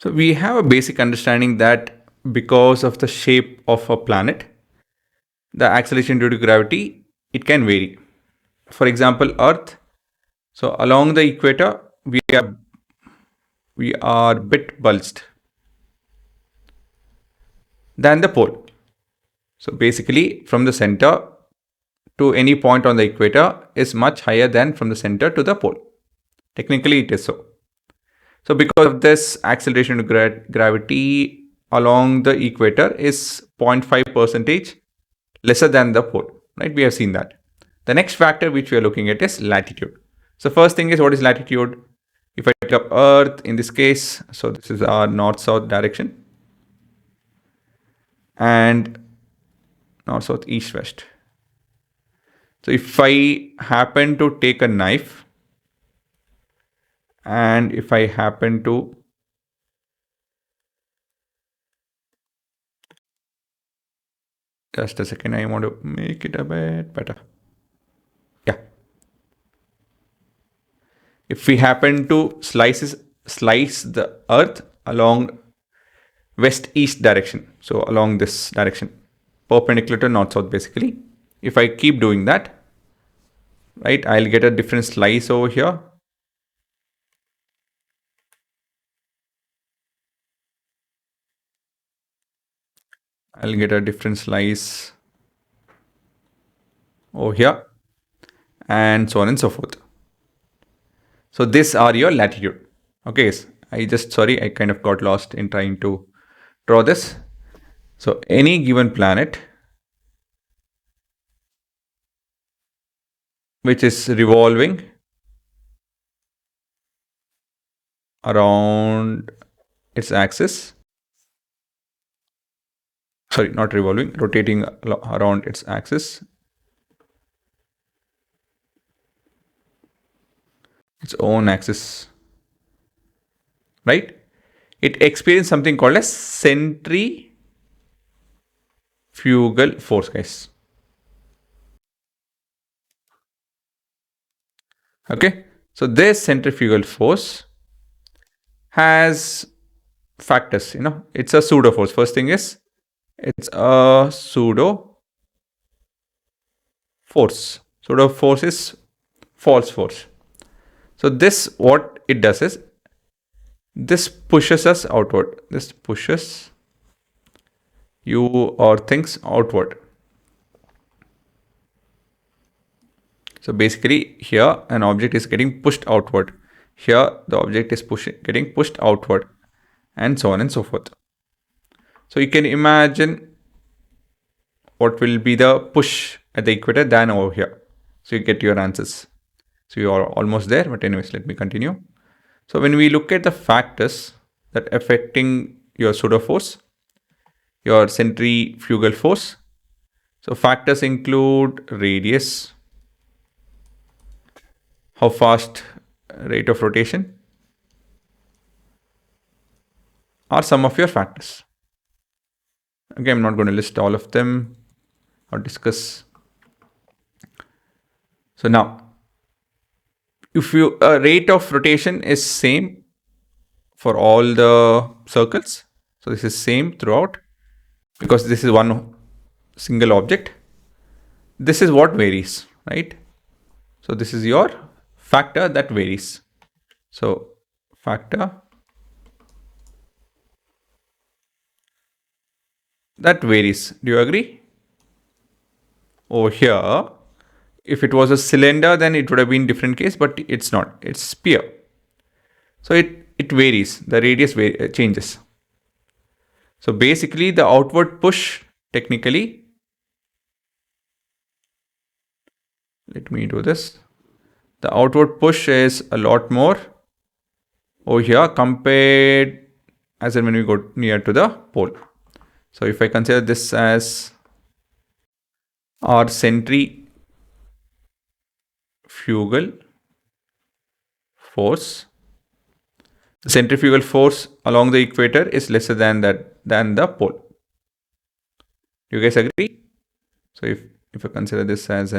So we have a basic understanding that because of the shape of a planet, the acceleration due to gravity, it can vary. For example, Earth. So along the equator, we are bit bulged than the pole. So basically, from the center to any point on the equator is much higher than from the center to the pole. Technically, it is so. So because of this, acceleration to gravity along the equator is 0.5 percentage lesser than the pole, right? We have seen that. The next factor which we are looking at is latitude. So first thing is, what is latitude? If I take up Earth in this case, so this is our north-south direction and north-south, east-west. So if I happen to take a knife and if I happen to just a second, I want to make it a bit better. Yeah. If we happen to slice the earth along west-east direction, so along this direction, perpendicular to north-south basically. If I keep doing that, right, I'll get a different slice over here. I'll get a different slice over here, and so on and so forth. So these are your latitude. Okay, I kind of got lost in trying to draw this. So any given planet which is revolving around its axis, sorry, not revolving, rotating around its axis, its own axis, right? It experiences something called as centrifugal force, guys. Okay, so this centrifugal force has factors, it's a pseudo force. First thing is, it's a pseudo force. Pseudo force is false force. So this, what it does is, this pushes us outward. This pushes you or things outward. So basically here an object is getting pushed outward. Here the object is getting pushed outward, and so on and so forth. So you can imagine what will be the push at the equator than over here. So you get your answers. So you are almost there, but anyways, let me continue. So when we look at the factors that affecting your pseudo force, your centrifugal force, so factors include radius, how fast rate of rotation, are some of your factors. Okay, I'm not going to list all of them or discuss. So now, if a rate of rotation is same for all the circles, so this is same throughout because this is one single object. This is what varies, right? So this is your factor that varies. So factor that varies. Do you agree? Over here, if it was a cylinder, then it would have been different case, but it's not. It's sphere. So it varies. The radius changes. So basically, the outward push, technically, let me do this. The outward push is a lot more over here compared as in when we go near to the pole. So if I consider this as our centrifugal force, the centrifugal force along the equator is lesser than the pole. Do you guys agree? So if I consider this as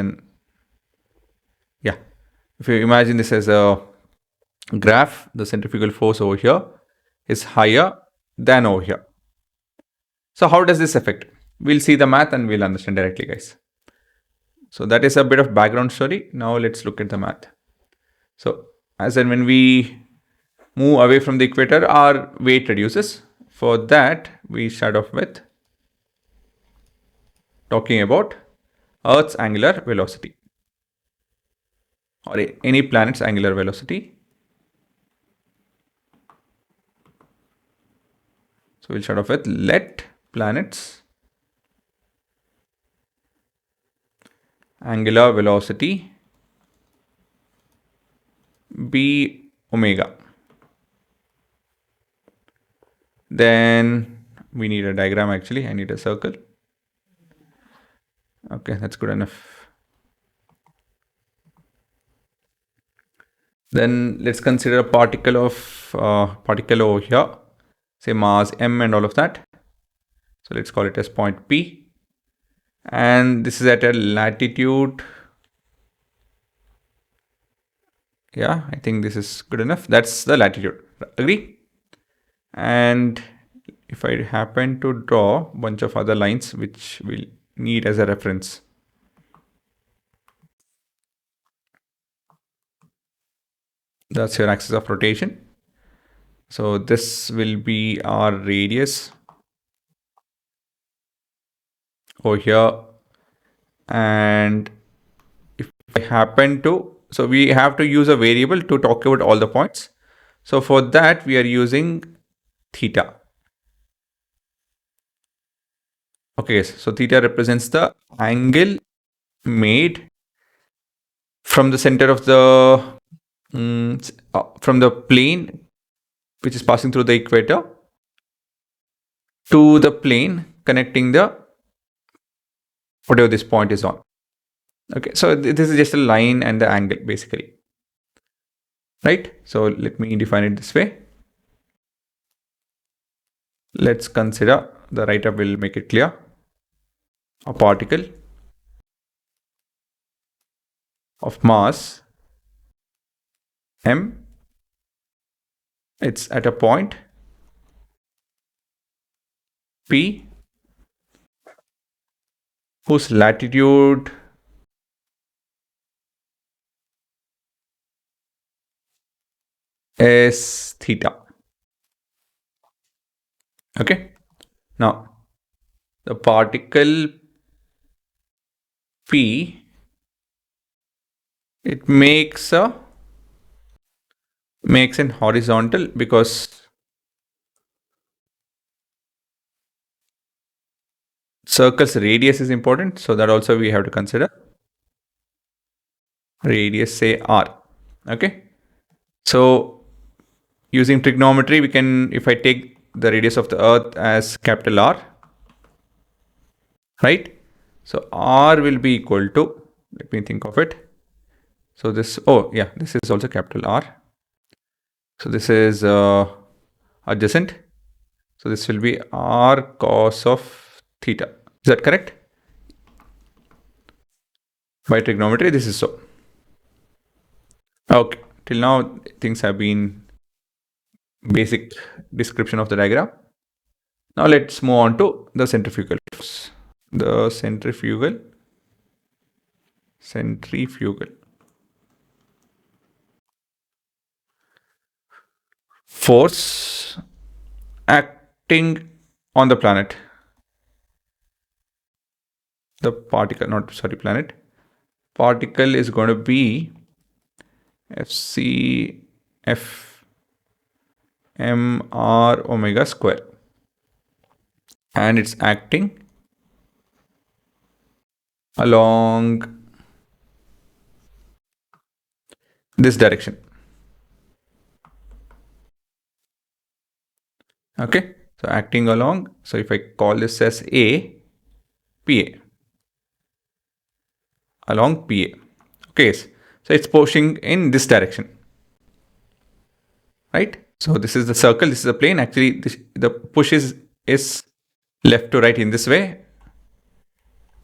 if you imagine this as a graph, the centrifugal force over here, is higher than over here. So how does this affect? We'll see the math and we'll understand directly, guys. So that is a bit of background story. Now let's look at the math. So as in when we move away from the equator, our weight reduces. For that, we start off with talking about Earth's angular velocity or any planet's angular velocity. So we'll start off with let planets angular velocity be omega. Then we need a diagram actually. I need a circle. Okay, that's good enough. Then let's consider a particle over here, say mass m and all of that. So let's call it as point P. And this is at a latitude. Yeah, I think this is good enough. That's the latitude. Agree? And if I happen to draw a bunch of other lines which we'll need as a reference. That's your axis of rotation. So this will be our radius over here. And if I happen to, so we have to use a variable to talk about all the points. So for that, we are using theta. Okay, so theta represents the angle made from the center of the from the plane which is passing through the equator to the plane connecting the whatever this point is on. Okay, so this is just a line and the angle basically, right? So let me define it this way. Let's consider, the write-up will make it clear, a particle of mass m. It's at a point P whose latitude is theta. Okay. Now, the particle P, it makes an horizontal because circle's radius is important. So that also we have to consider. Radius, say r. Okay. So using trigonometry, we can, if I take the radius of the earth as capital R, right? So R will be equal to, let me think of it. So this, oh yeah, this is also capital R. So this is adjacent. So this will be R cos of theta. Is that correct? By trigonometry, this is so. Okay, till now things have been basic description of the diagram. Now let's move on to the centrifugal force. The centrifugal force acting on the planet. The particle, not sorry, planet. Particle is going to be FCF mr omega square, and it's acting along this direction. Okay, so acting along, so if I call this as A, PA, along PA. Okay, so it's pushing in this direction, right? So this is the circle, this is the plane. Actually, the push is left to right in this way.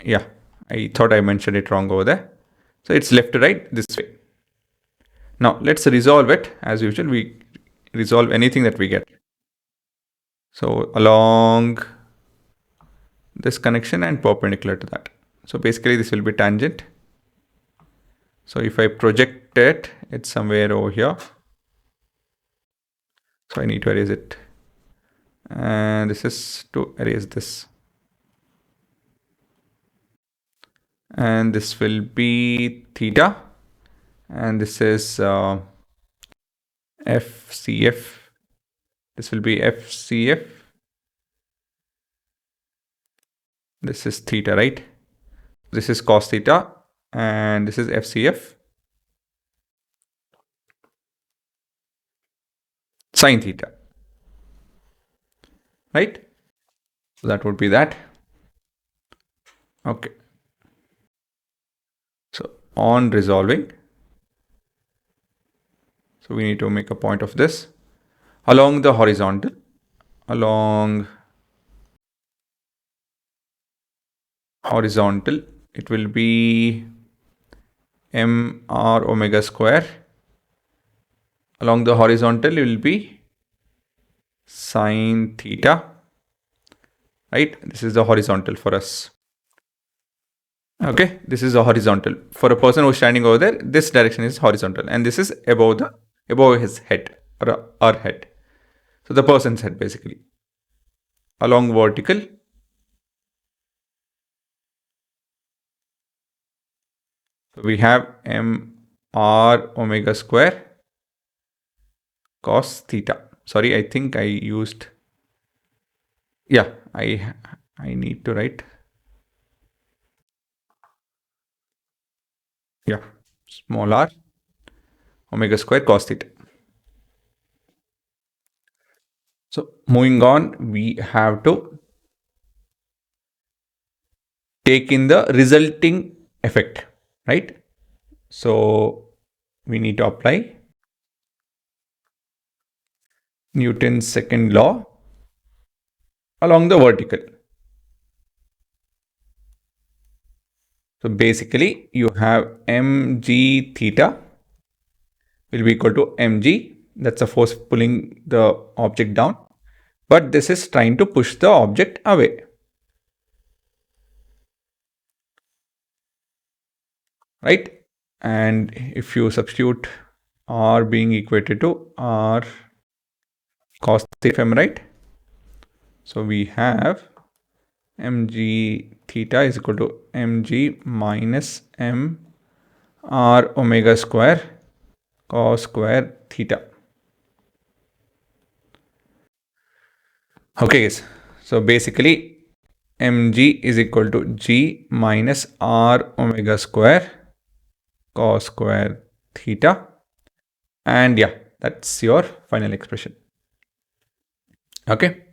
Yeah, I thought I mentioned it wrong over there. So it's left to right this way. Now let's resolve it as usual. We resolve anything that we get. So along this connection and perpendicular to that. So basically this will be tangent. So if I project it, it's somewhere over here. So I need to erase it. And this is to erase this. And this will be theta. And this is FCF. This will be FCF. This is theta, right? This is cos theta. And this is FCF. Sin theta. Right? So that would be that. Okay. So on resolving, so we need to make a point of this along the horizontal, it will be mr omega square. Along the horizontal, it will be sine theta, right? This is the horizontal for us. Okay, this is a horizontal. For a person who's standing over there, this direction is horizontal, and this is above his head, or our head. So the person's head basically. Along vertical, so we have mr omega square cos theta. Sorry, I think I used, yeah, I need to write, yeah, small r omega square cos theta. So moving on, we have to take in the resulting effect, right? So we need to apply Newton's second law along the vertical. So basically you have mg theta will be equal to mg. That's a force pulling the object down. But this is trying to push the object away. Right? And if you substitute r being equated to r cos theta, if I'm right. So we have mg theta is equal to mg minus m r omega square cos square theta. Okay, guys. So basically mg is equal to g minus r omega square cos square theta. And yeah, that's your final expression. Okay.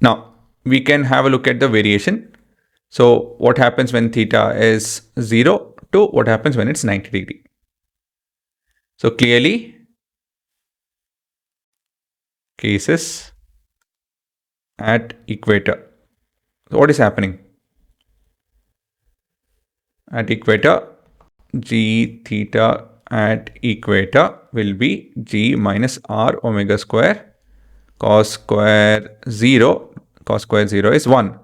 Now we can have a look at the variation. So what happens when theta is 0 to what happens when it's 90 degree. So clearly cases at equator. So what is happening? At equator, g theta at equator will be g minus r omega square cos square 0. Cos square 0 is 1.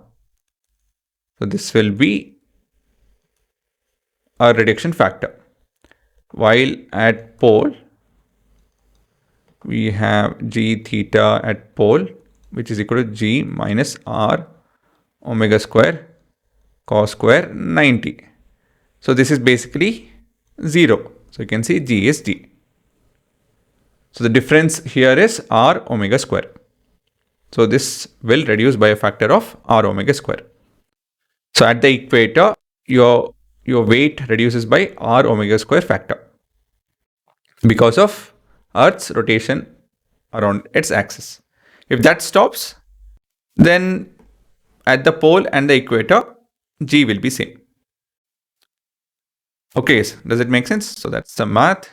So this will be a reduction factor. While at pole, we have g theta at pole, which is equal to g minus r omega square cos square 90. So this is basically 0. So you can see g is g. So the difference here is r omega square. So this will reduce by a factor of r omega square. So at the equator, your weight reduces by r omega square factor because of Earth's rotation around its axis. If that stops, then at the pole and the equator, g will be same. Okay, does it make sense? So that's the math.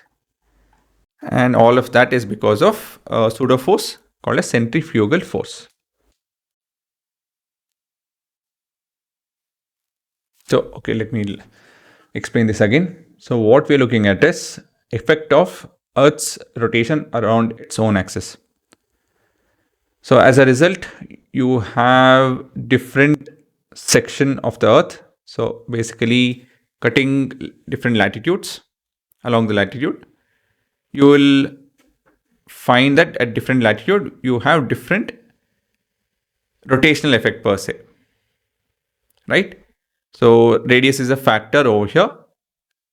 And all of that is because of a pseudo force called a centrifugal force. So, okay, let me explain this again. So what we're looking at is effect of Earth's rotation around its own axis. So as a result, you have different section of the earth. So basically cutting different latitudes along the latitude, you will find that at different latitude, you have different rotational effect per se, right? So radius is a factor over here,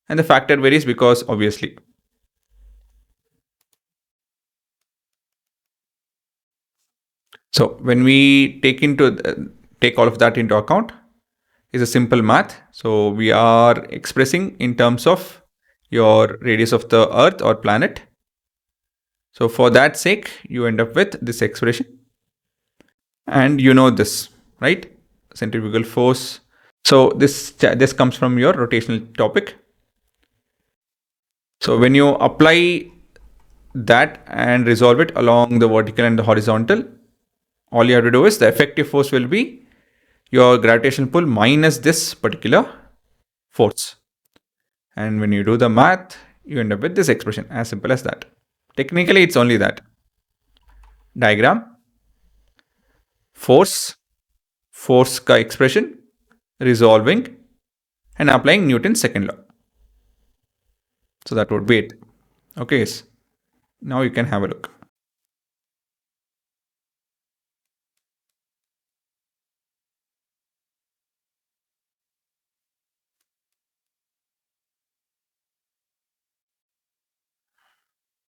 and the factor varies because obviously. So when we take all of that into account, is a simple math. So we are expressing in terms of your radius of the earth or planet. So for that sake, you end up with this expression. And you know this, right? Centrifugal force. So this comes from your rotational topic. So when you apply that and resolve it along the vertical and the horizontal, all you have to do is the effective force will be your gravitational pull minus this particular force. And when you do the math, you end up with this expression, as simple as that. Technically, it's only that. Diagram, force का expression, resolving, and applying Newton's second law. So that would be it. Okay, now you can have a look.